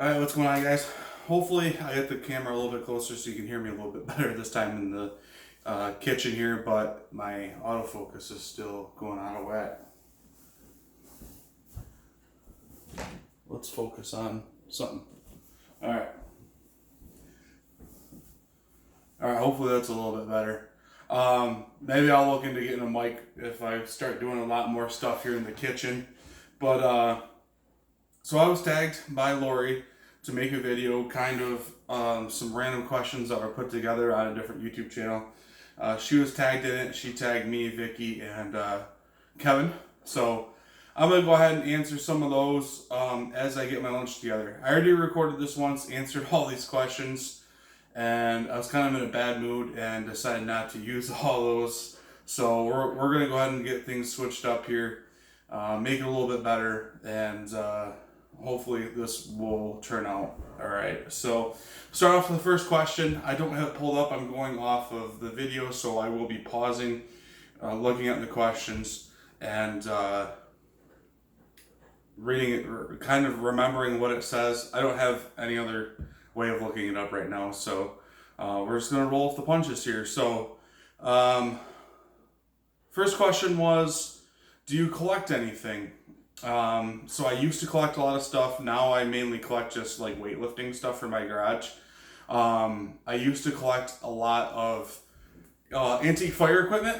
Alright, what's going on, guys? Hopefully I get the camera a little bit closer so you can hear me a little bit better this time in the kitchen here, but my autofocus is still going out of whack. Let's focus on something. Alright. Alright, hopefully that's a little bit better. Maybe I'll look into getting a mic if I start doing a lot more stuff here in the kitchen. But, so I was tagged by Lori to make a video, kind of some random questions that were put together on a different YouTube channel. She was tagged in it. She tagged me, Vicky, and Kevin. So I'm going to go ahead and answer some of those as I get my lunch together. I already recorded this once, answered all these questions, and I was kind of in a bad mood and decided not to use all those. So we're going to go ahead and get things switched up here, make it a little bit better, and hopefully this will turn out all right. So start off with the first question. I don't have it pulled up. I'm going off of the video, so I will be pausing, looking at the questions, and reading it, kind of remembering what it says. I don't have any other way of looking it up right now, so we're just going to roll with the punches here. So first question was, do you collect anything? So I used to collect a lot of stuff. Now I mainly collect just like weightlifting stuff for my garage. I used to collect a lot of antique fire equipment.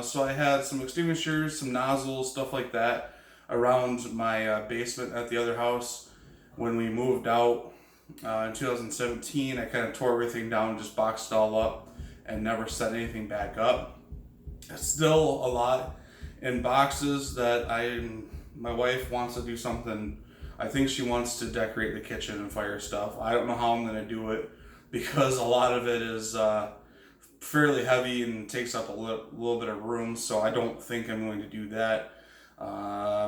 So I had some extinguishers, some nozzles, stuff like that around my basement at the other house. When we moved out in 2017, I kind of tore everything down, just boxed it all up, and never set anything back up. Still a lot in boxes that my wife wants to do something. I think she wants to decorate the kitchen and fire stuff. I don't know how I'm going to do it because a lot of it is fairly heavy and takes up a little bit of room, so I don't think I'm going to do that.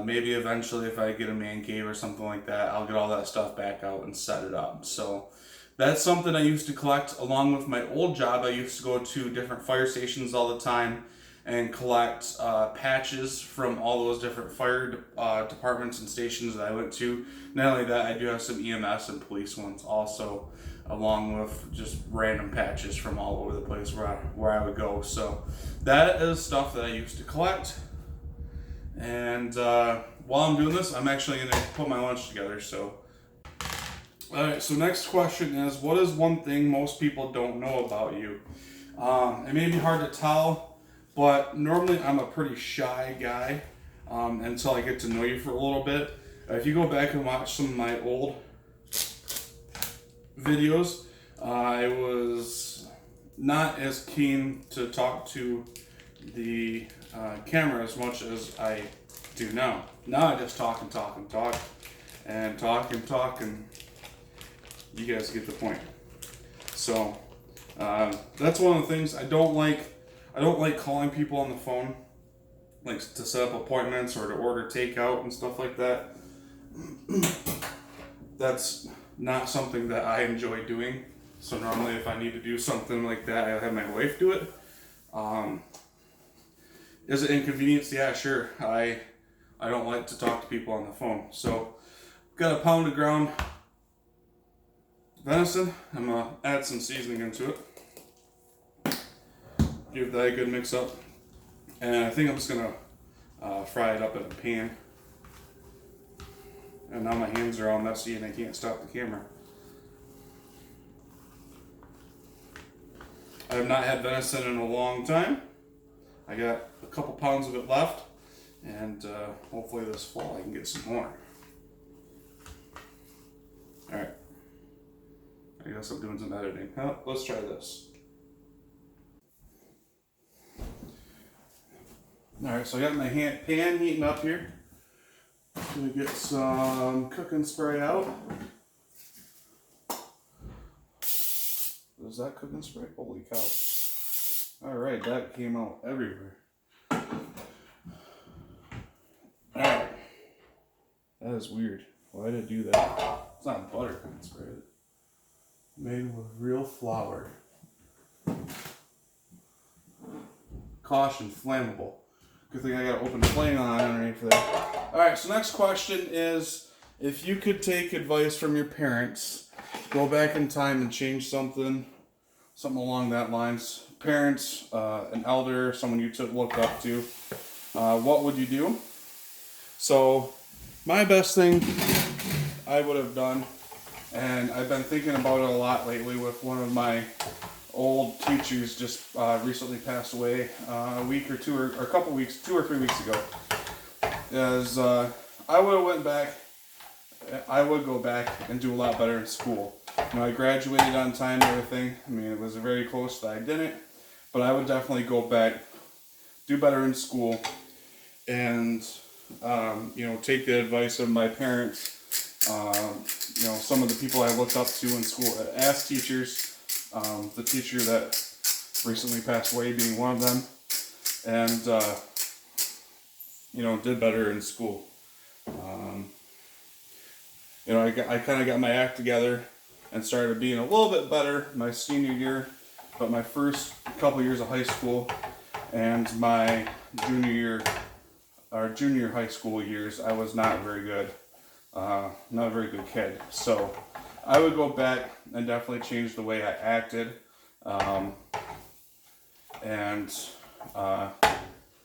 Maybe eventually if I get a man cave or something like that, I'll get all that stuff back out and set it up. So that's something I used to collect. Along with my old job, I used to go to different fire stations all the time and collect patches from all those different fire departments and stations that I went to. Not only that, I do have some EMS and police ones also, along with just random patches from all over the place where I would go. So that is stuff that I used to collect. And while I'm doing this, I'm actually going to put my lunch together. So, alright, so next question is, what is one thing most people don't know about you? It may be hard to tell, but normally I'm a pretty shy guy until I get to know you for a little bit. If you go back and watch some of my old videos, I was not as keen to talk to the camera as much as I do now. Now I just talk and talk and talk and talk and talk, and you guys get the point. So that's one of the things I don't like. I don't like calling people on the phone, like to set up appointments or to order takeout and stuff like that. That's not something that I enjoy doing. So normally if I need to do something like that, I have my wife do it. Is it inconvenience? Yeah, sure. I don't like to talk to people on the phone. So got a pound of ground venison. I'm gonna add some seasoning into it. Give that a good mix up, and I think I'm just gonna fry it up in a pan. And now my hands are all messy and I can't stop the camera. I have not had venison in a long time. I got a couple pounds of it left, and hopefully this fall I can get some more. Alright, I guess I'm doing some editing. Let's try this. Alright, so I got my pan heating up here. Gonna get some cooking spray out. Is that cooking spray? Holy cow. Alright, that came out everywhere. Alright. That is weird. Why did it do that? It's not butter cooking spray. Made with real flour. Caution, flammable. Good thing I got an open flame on underneath there. Alright, so next question is, If you could take advice from your parents, go back in time and change something along that lines. Parents, an elder, someone you looked up to, what would you do? So, my best thing I would have done, and I've been thinking about it a lot lately with one of my old teachers just recently passed away a week or two, or a couple weeks, 2 or 3 weeks ago. Is I would have went back. I would go back and do a lot better in school. I graduated on time and everything. I mean, it was very close that I didn't, but I would definitely go back, do better in school, and take the advice of my parents. Some of the people I looked up to in school as teachers. The teacher that recently passed away being one of them, and did better in school. I kind of got my act together and started being a little bit better my senior year, but my first couple years of high school and my junior high school years, I was not very good, not a very good kid. So I would go back and definitely change the way I acted, and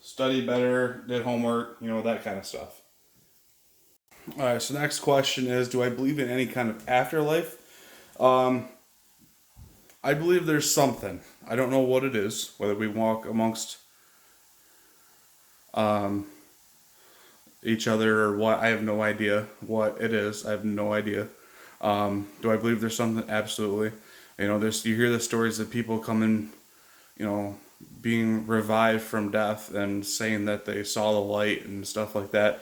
study better, did homework, that kind of stuff. All right, so next question is, do I believe in any kind of afterlife? I believe there's something. I don't know what it is, whether we walk amongst each other or what. I have no idea what it is. I have no idea. Do I believe there's something? Absolutely. You hear the stories of people coming, being revived from death and saying that they saw the light and stuff like that.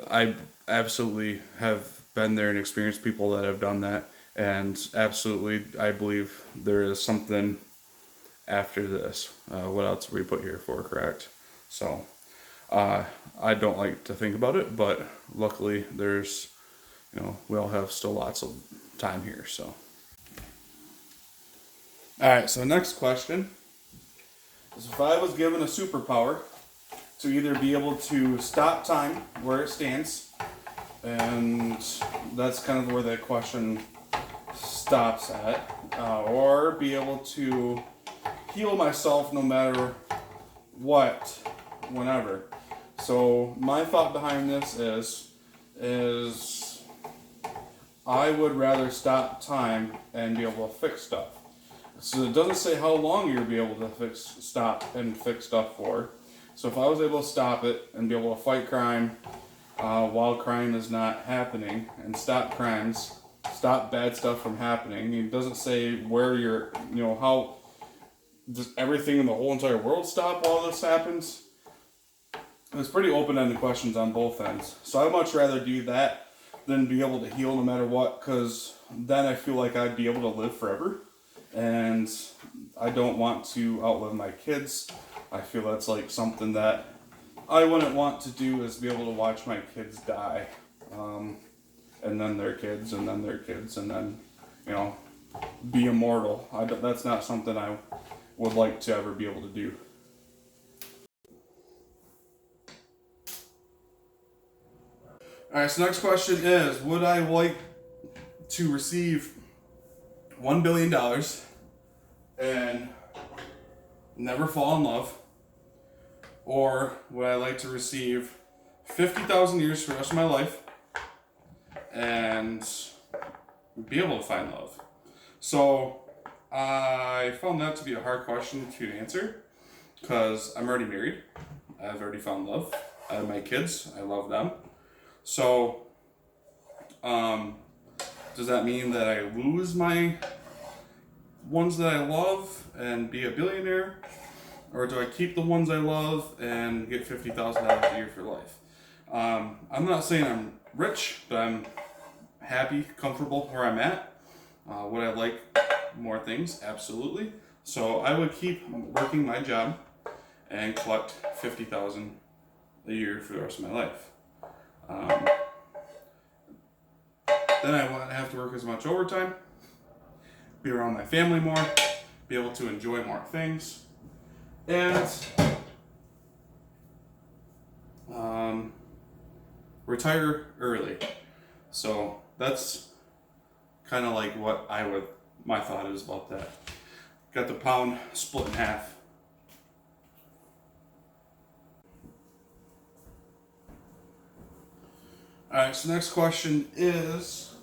I absolutely have been there and experienced people that have done that, and absolutely I believe there is something after this. What else we put here for, correct? So I don't like to think about it, but luckily there's, we all have still lots of time here. So alright, so next question is, if I was given a superpower to either be able to stop time where it stands, and that's kind of where that question stops at, or be able to heal myself no matter what, whenever. So my thought behind this is I would rather stop time and be able to fix stuff. So it doesn't say how long you'll be able to stop and fix stuff for. So if I was able to stop it and be able to fight crime while crime is not happening, and stop crimes, stop bad stuff from happening. It doesn't say where how does everything in the whole entire world stop while this happens? It's pretty open-ended questions on both ends. So I'd much rather do that than be able to heal no matter what, because then I feel like I'd be able to live forever. And I don't want to outlive my kids. I feel that's like something that I wouldn't want to do, is be able to watch my kids die. And then their kids, and then their kids, and then, be immortal. That's not something I would like to ever be able to do. Alright, so next question is, would I like to receive $1 billion and never fall in love? Or would I like to receive 50,000 years for the rest of my life and be able to find love? So I found that to be a hard question to answer, because I'm already married. I've already found love. I have my kids. I love them. So does that mean that I lose my ones that I love and be a billionaire? Or do I keep the ones I love and get $50,000 a year for life? I'm not saying I'm rich, but I'm happy, comfortable where I'm at. Would I like more things? Absolutely. So I would keep working my job and collect $50,000 a year for the rest of my life. Then I wouldn't have to work as much overtime, be around my family more, be able to enjoy more things, and retire early. So that's kind of like what my thought is about that. Got the pound split in half. Alright, so next question is,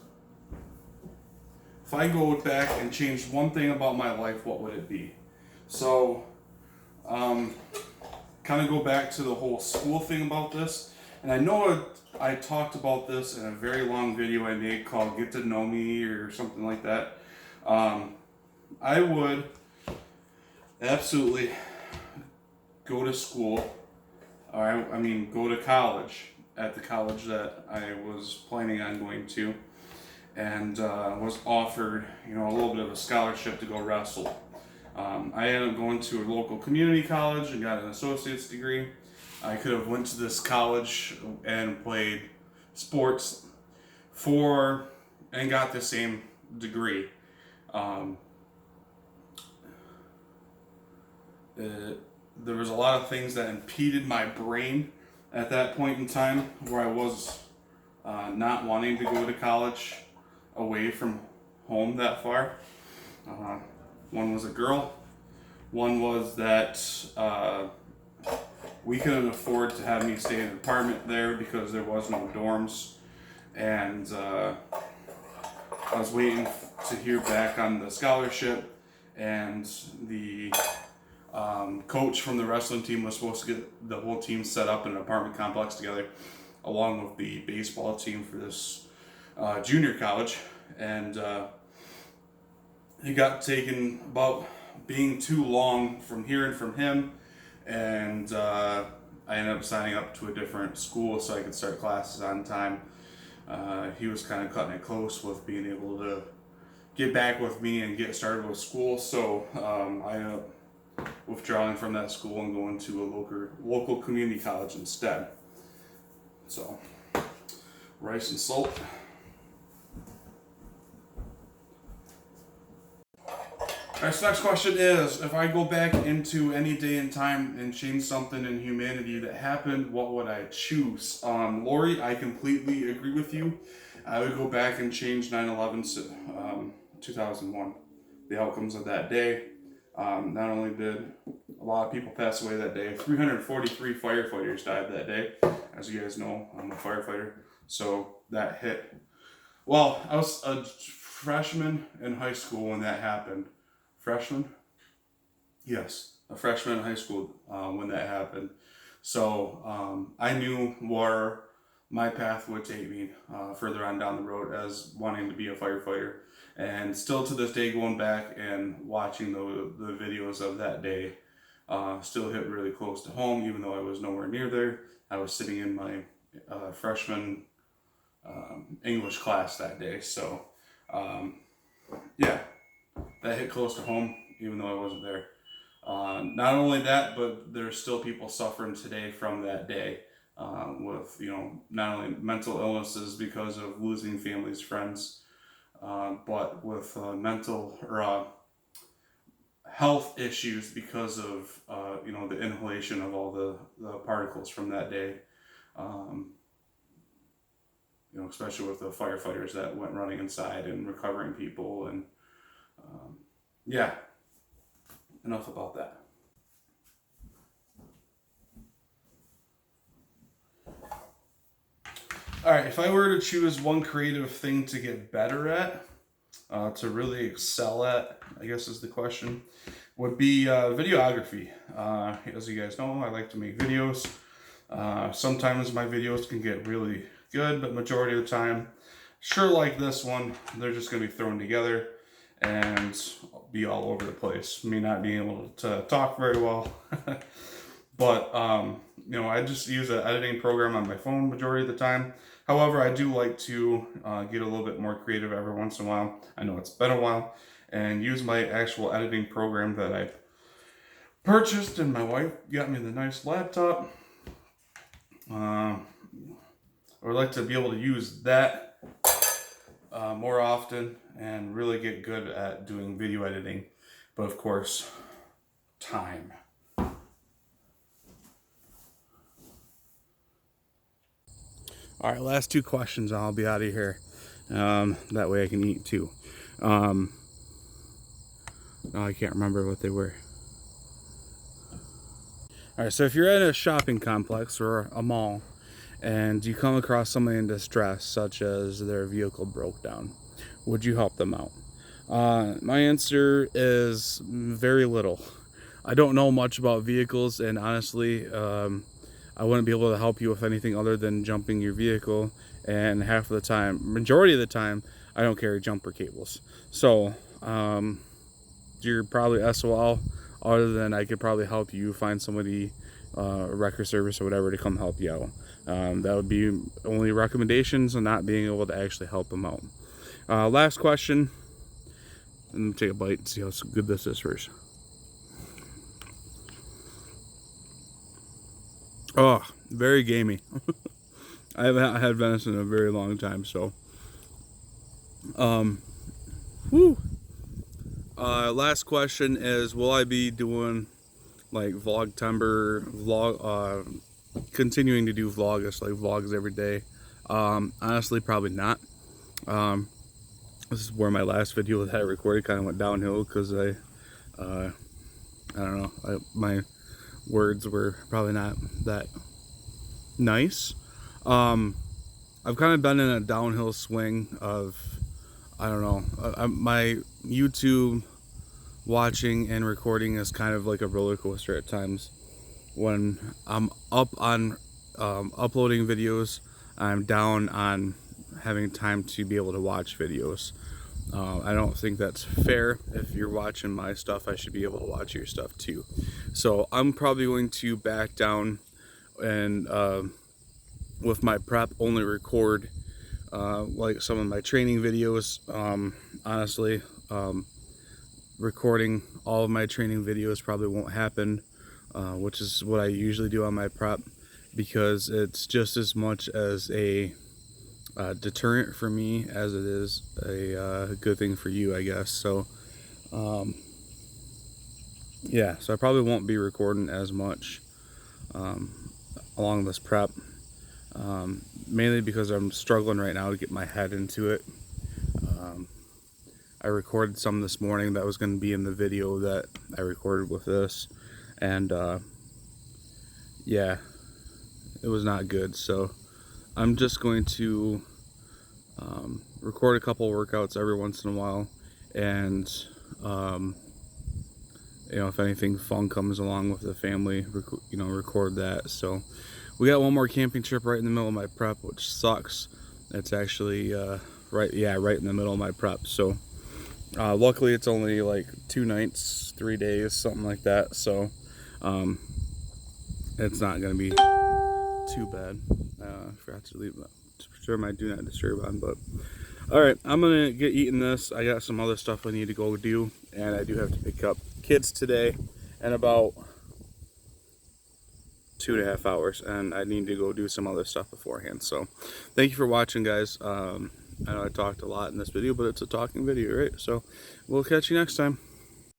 if I go back and change one thing about my life, what would it be? So, kind of go back to the whole school thing about this. And I know I talked about this in a very long video I made called Get to Know Me or something like that. I would absolutely go to school, or I mean go to college at the college that I was planning on going to, and was offered, a little bit of a scholarship to go wrestle. I ended up going to a local community college and got an associate's degree. I could have went to this college and played sports and got the same degree. There was a lot of things that impeded my brain at that point in time where I was not wanting to go to college away from home that far. One was a girl. One was that we couldn't afford to have me stay in an apartment there because there was no dorms. And I was waiting to hear back on the scholarship, and the coach from the wrestling team was supposed to get the whole team set up in an apartment complex together, along with the baseball team for this junior college. And it got taken about being too long from hearing from him, and I ended up signing up to a different school so I could start classes on time. He was kind of cutting it close with being able to get back with me and get started with school, so I ended up withdrawing from that school and going to a local community college instead. So, rice and salt. Alright, so next question is, if I go back into any day in time and change something in humanity that happened, what would I choose? Lori, I completely agree with you. I would go back and change 9/11, 2001. The outcomes of that day. Not only did a lot of people pass away that day, 343 firefighters died that day. As you guys know, I'm a firefighter. So that hit. Well, I was a freshman in high school when that happened. Freshman? Yes, a freshman in high school when that happened. So I knew where my path would take me further on down the road as wanting to be a firefighter. And still to this day, going back and watching the videos of that day still hit really close to home, even though I was nowhere near there. I was sitting in my freshman English class that day. So yeah, that hit close to home, even though I wasn't there. Not only that, but there's still people suffering today from that day with, not only mental illnesses because of losing families, friends, but with mental or health issues because of, the inhalation of all the particles from that day. Especially with the firefighters that went running inside and recovering people. And yeah, enough about that. All right, if I were to choose one creative thing to get better at, to really excel at, I guess is the question, would be videography. As you guys know, I like to make videos. Sometimes my videos can get really good, but majority of the time, sure, like this one, they're just going to be thrown together and be all over the place. Me not being able to talk very well. But, I just use an editing program on my phone majority of the time. However, I do like to get a little bit more creative every once in a while. I know it's been a while. And use my actual editing program that I purchased, and my wife got me the nice laptop. I would like to be able to use that more often and really get good at doing video editing. But of course, time. All right, last two questions, I'll be out of here. That way I can eat too. No, I can't remember what they were. All right, so if you're at a shopping complex or a mall and you come across somebody in distress, such as their vehicle broke down, would you help them out? My answer is very little. I don't know much about vehicles, and honestly, I wouldn't be able to help you with anything other than jumping your vehicle, and half of the time, majority of the time, I don't carry jumper cables. So, you're probably SOL, other than I could probably help you find somebody, wrecker service or whatever, to come help you out. That would be only recommendations on not being able to actually help them out. Last question. Let me take a bite and see how good this is first. Oh, very gamey. I haven't had venison in a very long time, so. Whew. Last question is, will I be doing like continuing to do vlogs every day? Honestly, probably not. This is where my last video that I recorded kind of went downhill because I don't know, my words were probably not that nice. I've kind of been in a downhill swing of, I don't know, my YouTube watching and recording is kind of like a roller coaster at times. When I'm up on uploading videos, I'm down on having time to be able to watch videos. I don't think that's fair. If you're watching my stuff, I should be able to watch your stuff too. So I'm probably going to back down and with my prep only record like some of my training videos. Honestly, recording all of my training videos probably won't happen, which is what I usually do on my prep, because it's just as much as a deterrent for me as it is a good thing for you, I guess. So yeah, so I probably won't be recording as much along this prep, mainly because I'm struggling right now to get my head into it. I recorded some this morning that was going to be in the video that I recorded with this, and yeah, it was not good. So I'm just going to record a couple workouts every once in a while, and you know, if anything fun comes along with the family, you know, record that. So we got one more camping trip right in the middle of my prep, which sucks. It's actually right in the middle of my prep. So luckily it's only like 2 nights, 3 days, something like that. So it's not gonna be too bad. I forgot to leave my do not disturb on, but all right, I'm gonna get eating this. I got some other stuff I need to go do, and I do have to pick up kids today in about 2.5 hours, and I need to go do some other stuff beforehand. So thank you for watching, guys. I know I talked a lot in this video, but it's a talking video, right? So we'll catch you next time.